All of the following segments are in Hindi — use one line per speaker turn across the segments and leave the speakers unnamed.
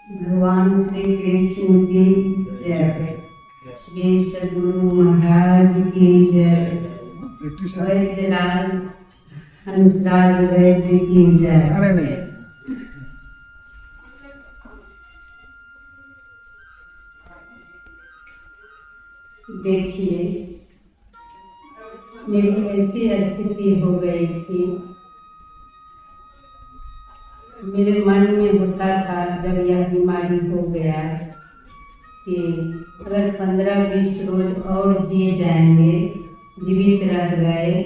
भगवान श्री कृष्ण की जय, श्री सद्गुरु महाराज की जय, वैद्यराज हंसराज वैद्य की जय। देखिए, मेरी ऐसी स्थिति हो गई थी, मेरे मन में होता था जब यह बीमारी हो गया कि अगर 15-20 रोज और जिए जाएंगे, जीवित रह गए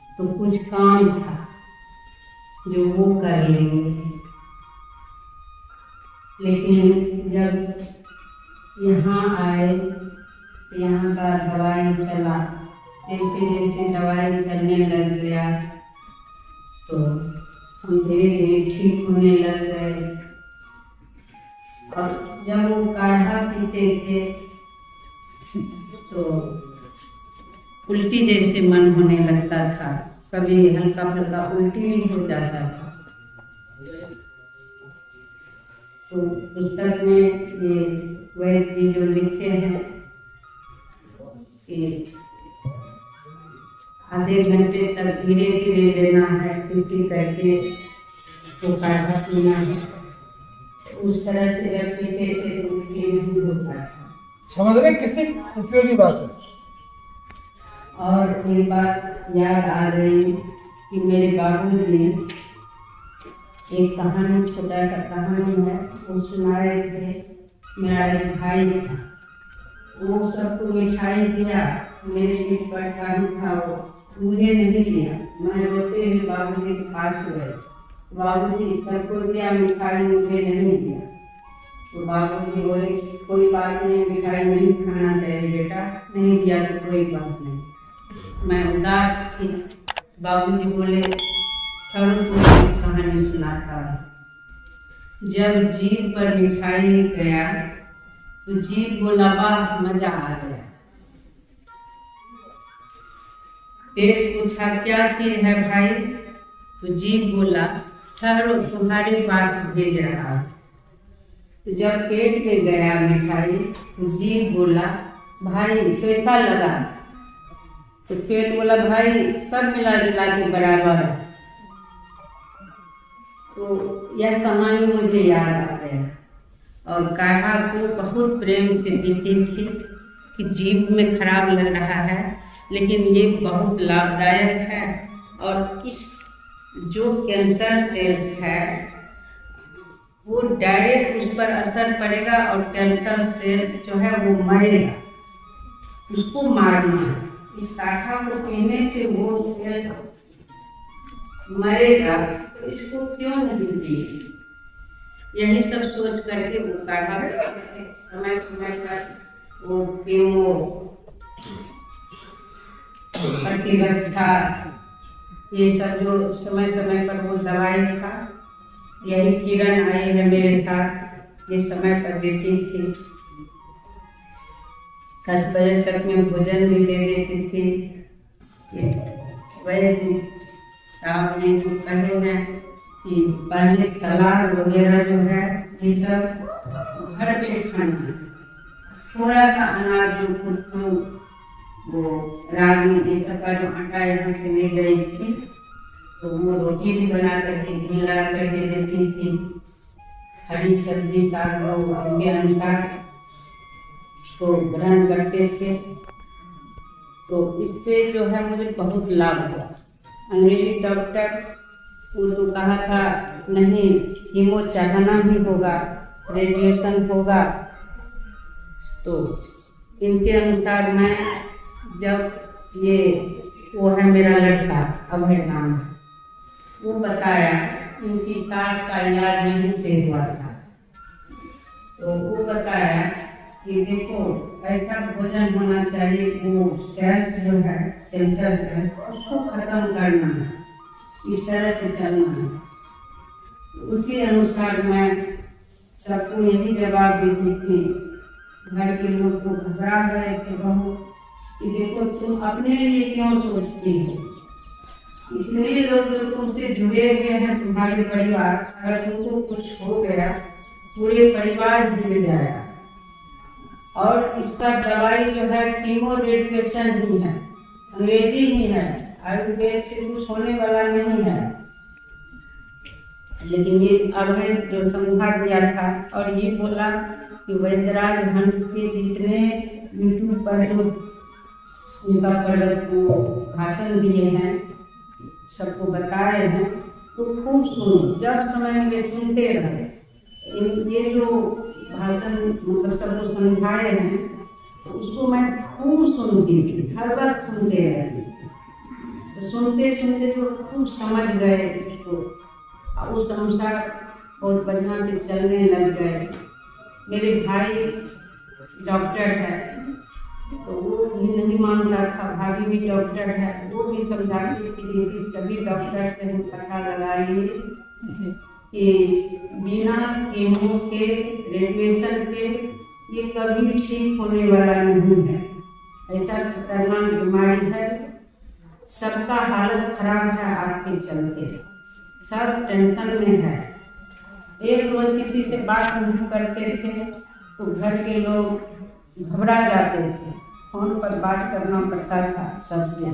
तो कुछ काम था जो वो कर लेंगे। लेकिन जब यहाँ आए, यहाँ का दवाई चला, जैसे जैसे दवाई चलने लग गया तो हम धीरे धीरे ठीक होने लग गए। और जब वो काढ़ा पीते थे तो उल्टी जैसे मन होने लगता था, कभी हल्का फुल्का उल्टी भी हो जाता था। तो पुस्तक में ये वैद्य जी जो लिखे हैं कि आधे घंटे तक धीरे धीरे लेना है, सीटी करके वो काढ़ा पीना है। उस तरह से जब पीते थे तो उल्टी नहीं होता था।
समझ रहे कितनी उपयोगी बात है।
और एक बात याद आ रही कि मेरे बाबूजी एक कहानी, छोटा सा कहानी है, वो सुना रहे थे। मेरा एक भाई था, वो सबको मिठाई दिया, मेरे पेट पर कान था, वो मुझे नहीं दिया। मैं रोते हुए बाबूजी के पास गए, बाबूजी सबको दिया मिठाई, मुझे नहीं दिया। तो बाबूजी बोले कोई बात नहीं, मिठाई नहीं खाना चाहिए बेटा, नहीं दिया तो कोई बात नहीं। मैं उदास थी। बाबूजी बोले ठहरो, तुम्हें कहानी सुनाता है। जब जीभ पर मिठाई गया तो जीभ बोला वाह मजा आ गया। पेट पूछा क्या चीज है भाई, तो जीभ बोला ठहरो तुम्हारे पास भेज रहा हूं। तो जब पेट में गया मिठाई तो जीभ बोला भाई कैसा लगा, तो पेट बोला भाई सब मिला जुला के बराबर है। तो यह कहानी मुझे याद आ गया और काढ़ा को बहुत प्रेम से पीती थी कि जीभ में खराब लग रहा है लेकिन ये बहुत लाभदायक है। और इस जो कैंसर सेल्स है वो डायरेक्ट उस पर असर पड़ेगा और कैंसर सेल्स जो है वो मरेगा, उसको मारना है। इस काढ़ा को पीने से वो सेल्स मरेगा, तो इसको क्यों नहीं पिए। यही सब सोच करके वो काढ़ा समय समय पर वो कीमो, प्रतिरक्षा, ये सब जो समय समय पर वो दवाई था, यही किरण आई है मेरे साथ, ये समय पर देती थी। 10 बजे तक मैं भोजन भी दे देती थी। वैद्य साहब ने जो कहे हैं कि पहले सलाद वगैरह जो है ये सब घर पे खाना, थोड़ा सा अनाज जो कुछ वो रागी ये सब का जो आटा यहाँ से ले गई थी तो वो रोटी भी बना करके घी लगा करके देती थी। हरी सब्जी साग लोग उनके अनुसार उसको ग्रहण करते थे। तो इससे जो है मुझे बहुत लाभ हुआ। अंग्रेजी डॉक्टर वो तो कहा था नहीं कीमो चढ़ाना ही होगा, रेडिएशन होगा। तो इनके अनुसार मैं जब ये वो है मेरा लड़का अभय नाम है, वो बताया इनकी सास का इलाज यहीं से हुआ था। तो वो बताया कि देखो ऐसा भोजन होना चाहिए, वो सेल्स जो है कैंसर है उसको खत्म करना है, इस तरह से चलना है। उसी अनुसार मैं सबको यही जवाब देती थी। घर के लोग को घबरा गए थे बहुत कि देखो तुम अपने लिए क्यों सोचती हो, इतने लोग जो तुमसे जुड़े हुए हैं तुम्हारे परिवार, अगर तुमको कुछ हो गया पूरे परिवार हिल जाएगा। और इसका दवाई जो है कीमो रेडिएशन ही है, अंग्रेजी ही है, आयुर्वेद से कुछ होने वाला नहीं है। लेकिन ये अभय जो समझा दिया था और ये बोला कि वैद्यराज हंस के जितने यूट्यूब पर जो उनका भाषण दिए हैं, सबको बताए हैं, तो खूब सुनो, जब समय मिले सुनते रहे। ये जो भाषण मतलब सबको समझाए हैं, तो उसको मैं खूब सुनती थी, हर वक्त सुनते रहती थी। तो सुनते सुनते तो खूब समझ गए उसको, और उस अनुसार बहुत बढ़िया से चलने लग गए। मेरे भाई डॉक्टर है, तो वो भी नहीं मानता था, भाभी भी डॉक्टर है, वो भी समझाती थी कि सभी डॉक्टर से हम पता लगाइए कि बिना कीमो के रेडिएशन के ये कभी ठीक होने वाला नहीं है। ऐसा खतरनाक बीमारी है, सबका हालत खराब है आपके चलते, सब टेंशन में है। एक रोज किसी से बात नहीं करते थे तो घर के लोग घबरा जाते थे, फोन पर बात करना पड़ता था सबसे।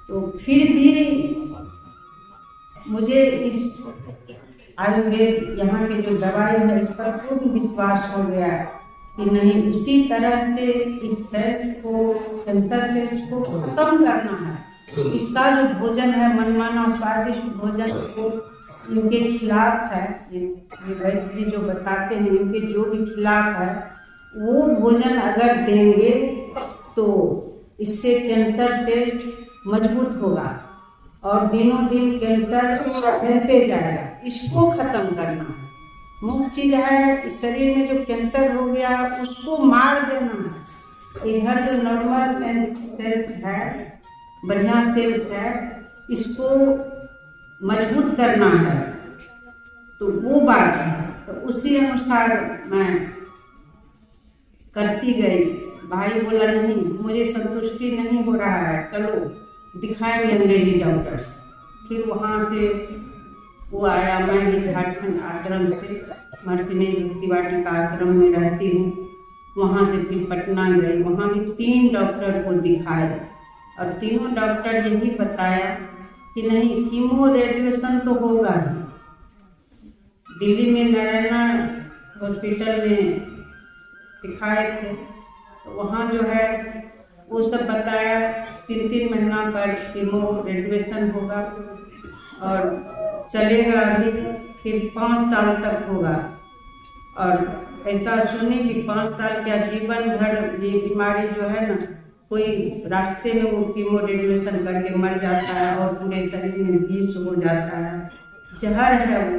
तो फिर भी मुझे इस आयुर्वेद यहाँ के जो दवाई है इस पर पूर्ण विश्वास हो गया कि नहीं, उसी तरह से इस सेल्स को, कैंसर सेल्स को खत्म करना है। इसका जो भोजन है, मनमाना स्वादिष्ट भोजन, को इनके खिलाफ है। ये वैद्य जो बताते हैं इनके जो भी खिलाफ है, वो भोजन अगर देंगे तो इससे कैंसर सेल्स मजबूत होगा और दिनों दिन कैंसर फैलते जाएगा। इसको खत्म करना है। मुख्य चीज है इस शरीर में जो कैंसर हो गया उसको मार देना है। इधर जो नॉर्मल सेल्स है, बढ़िया सेल्स है, इसको मजबूत करना है। तो वो बात है, तो उसी अनुसार मैं करती गई। भाई बोला नहीं, मुझे संतुष्टि नहीं हो रहा है, चलो दिखाएंगे अंग्रेजी डॉक्टर्स। फिर वहाँ से वो आया, मैं भी झारखंड आश्रम से, मरसिने युक्तिवाटी का आश्रम में रहती हूँ, वहाँ से फिर पटना गई, वहाँ भी 3 डॉक्टर को दिखाए और तीनों डॉक्टर यही बताया कि नहीं, कीमो रेडिएशन तो होगा ही। दिल्ली में नारायणा हॉस्पिटल में दिखाए थे, तो वहाँ जो है वो सब बताया 3-3 महीना पर कीमो रेडिएशन होगा और चलेगा अभी, फिर 5 साल तक होगा। और ऐसा सुने कि 5 साल क्या, जीवन भर ये बीमारी जो है ना, कोई रास्ते में वो कीमो रेडिएशन करके मर जाता है और पूरे शरीर में विष हो जाता है, जहर है वो,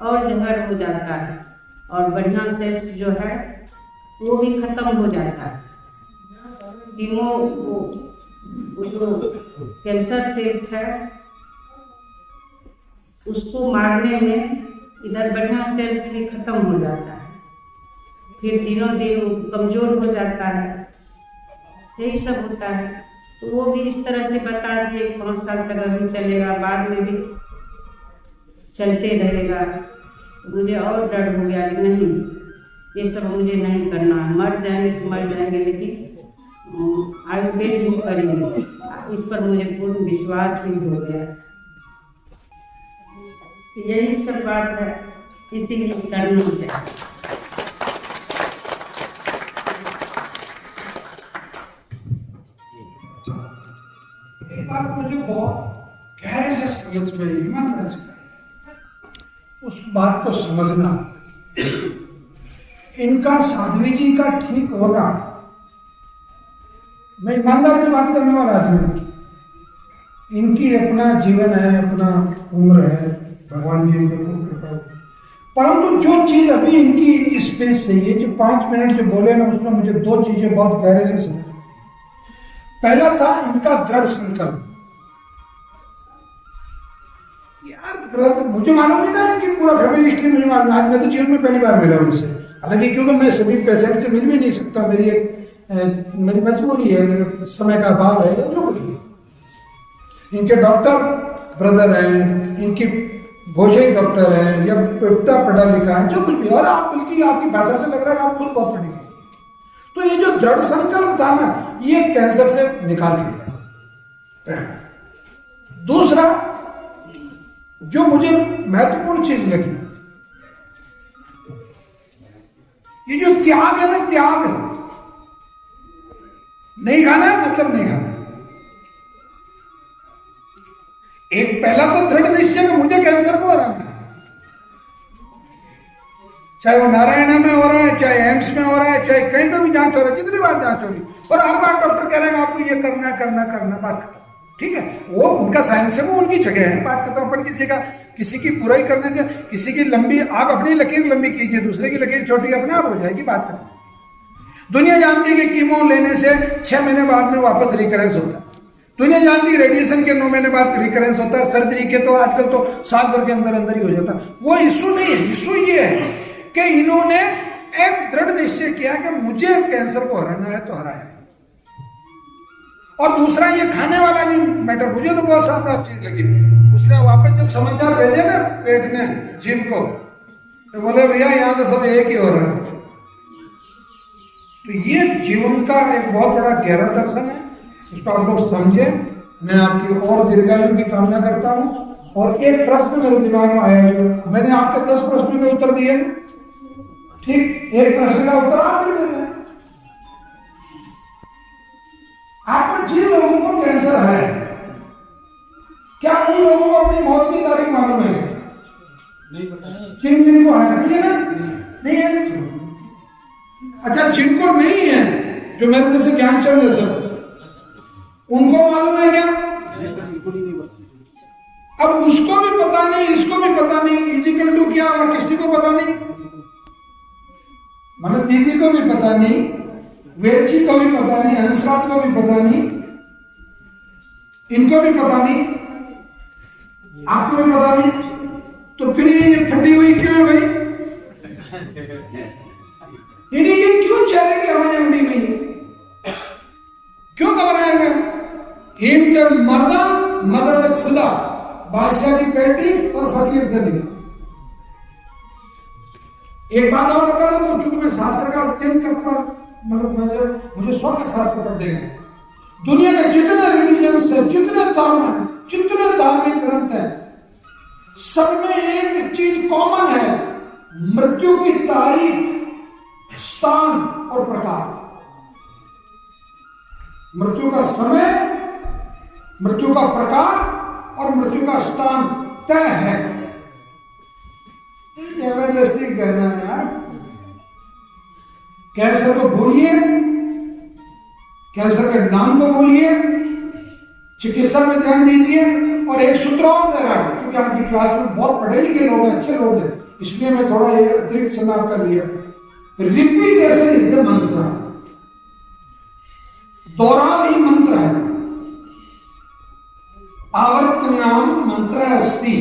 और जहर हो जाता है और बढ़िया सेल्स जो है वो भी खत्म हो जाता है। कीमो वो जो कैंसर सेल्स है उसको मारने में इधर बढ़िया सेल्स भी खत्म हो जाता है, फिर दिनों दिन कमजोर हो जाता है, यही सब होता है। तो वो भी इस तरह से बता दिए 5 साल तक अभी चलेगा, बाद में भी चलते रहेगा। मुझे और डर हो गया कि नहीं, ये सब मुझे नहीं करना है, मर जाएंगे तो मर जाएंगे, लेकिन आयुर्वेद ही करेंगे। इस पर मुझे पूर्ण विश्वास भी हो गया। यही सब बात है, इसीलिए करना चाहिए।
एक बात मुझे बहुत गहरे से समझ में आई, ईमानदारी से उस बात को समझना, इनका साध्वी जी का ठीक होना, मैं ईमानदारी से बात करने वाला आदमी हूँ। इनकी अपना जीवन है, अपना उम्र है, भगवान जी इनके खूब कृपा, परंतु जो चीज अभी इनकी स्पेस से, ये जो 5 मिनट जो बोले ना, उसमें मुझे 2 चीजें बहुत गहरे से समझ। पहला था इनका दृढ़ संकल्प। यार ब्रदर, मुझे मालूम नहीं था इनकी पूरा फैमिली हिस्ट्री, मुझे मालूम, आज मैं तो जीवन में पहली बार मिला उनसे। हालांकि क्योंकि मैं सभी पेशेंट से मिल भी नहीं सकता, मेरी मजबूरी है, मेरे समय का अभाव है, जो कुछ भी। इनके डॉक्टर ब्रदर हैं, इनकी भोजे डॉक्टर है या इतना पढ़ा लिखा है, जो कुछ भी, और आप बल्कि आपकी भाषा से लग रहा है कि आप खुद बहुत पढ़े लिखे। तो ये जो दृढ़ संकल्प था ना, ये कैंसर से निकाल दिया। दूसरा जो मुझे महत्वपूर्ण चीज लगी, ये जो त्याग है ना, त्याग नहीं खाना है मतलब नहीं खाना। एक पहला तो दृढ़ निश्चय में मुझे कैंसर को हराना है, चाहे वो नारायणा में हो रहा है, चाहे एम्स में हो रहा है, चाहे कहीं पर भी जांच हो रहा है, जितनी बार जांच हो रही, और हर बार डॉक्टर कह रहे हैं आपको ये करना करना करना, बात खत्म। ठीक है, वो उनका साइंस है, वो उनकी जगह है, बात खत्म। अपन किसी की बुराई करने से, किसी की लंबी, आप अपनी लकीर लंबी कीजिए, दूसरे की लकीर छोटी अपने आप हो जाएगी, बात खत्म। दुनिया जानती है कि कीमो लेने से 6 महीने बाद में वापस रिकरेंस होता है। दुनिया जानती है रेडिएशन के 9 महीने बाद रिकरेंस होता है। सर्जरी के तो आजकल तो साल भर के अंदर अंदर ही हो जाता है। वो इशू नहीं है, इशू ये है कि इन्होंने एक दृढ़ निश्चय किया कि मुझे कैंसर को हराना है तो हराया। और दूसरा ये खाने वाला भी मैटर मुझे तो बहुत शानदार चीज लगी। उसने वापस जब समाचार भेजे ना पेट ने जिम को, तो बोले भैया यहाँ तो सब एक ही हो रहा है। तो ये जीवन का एक बहुत बड़ा गहरा दर्शन है, इसको आप लोग समझे। मैं आपकी और दीर्घायु की कामना करता हूँ। और एक प्रश्न मेरे दिमाग में आया, जो मैंने आपके 10 प्रश्नों के उत्तर दिए, ठीक, एक प्रश्न का उत्तर आप दे देना। आप जिन लोगों को कैंसर है, क्या उन लोगों को अपनी मौत की तारीख मालूम है? नहीं पता है। जिनको है, नहीं है ना? नहीं है। अच्छा, जिनको नहीं है, जो मेरे जैसे ज्ञानचंद है सब, उनको मालूम है क्या? अब उसको भी पता नहीं, इसको भी पता नहीं, इजिकल टू क्या और किसी को पता नहीं। मतलब दीदी को भी पता नहीं, वेद जी को भी पता नहीं, हंसराज को भी पता नहीं, इनको भी पता नहीं, आपको भी पता नहीं। तो फिर ये फटी हुई क्यों है भाई? नहीं, ये क्यों चेहरे की हवाएं उड़ी हुई, क्यों घबराए हुए? हिम्मत मर्दा मदद खुदा, बादशाह की बेटी और फकीर से निकला। एक बात और बता रहा हूं, चूंकि मैं शास्त्र का अध्ययन करता, मतलब मुझे शौक है शास्त्र पढ़ने का। दुनिया के जितने रिलीजियंस है, जितने धर्म है, जितने धार्मिक ग्रंथ है, सब में एक चीज कॉमन है, मृत्यु की तारीख, स्थान और प्रकार। मृत्यु का समय, मृत्यु का प्रकार और मृत्यु का स्थान तय है। जबरदस्ती कहना है यार। कैंसर को भूलिए, कैंसर के नाम को भूलिए, चिकित्सा में ध्यान दीजिए। और एक सूत्र और दे रहा हूं, क्योंकि आज की क्लास में बहुत पढ़े लिखे लोग हैं, अच्छे लोग हैं, इसलिए मैं थोड़ा ये अतिरिक्त समय आपका लिया। रिपीटेशन इज द मंत्र, दोहराव ही मंत्र है। आवर्तनाम मंत्र अस्ति,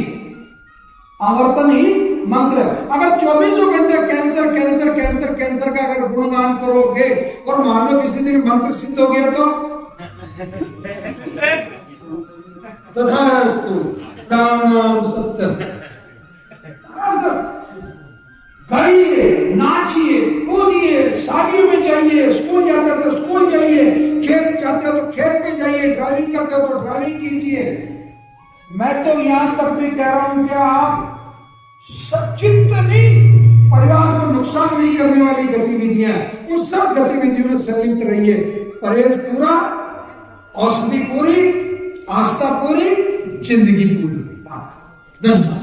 आवर्तन ही मंत्र। अगर 24 घंटे कैंसर कैंसर कैंसर कैंसर का अगर गुणगान करोगे और मान लो किसी दिन मंत्र सिद्ध हो गया तो तथास्तु प्राणाम सत्यम। गाइए, नाचिए, कूदिए, शादियों में जाइए, स्कूल जाते हो तो स्कूल जाइए, खेत जाते हो तो खेत में जाइए, ड्राइविंग करते हो तो ड्राइविंग कीजिए। मैं तो यहां तक भी कह रहा हूं कि आप जितनी परिवार को नुकसान नहीं करने वाली गतिविधियां, उन सब गतिविधियों में संलिप्त रहिए। परहेज पूरा, औषधि पूरी, आस्था पूरी, जिंदगी पूरी। धन्यवाद।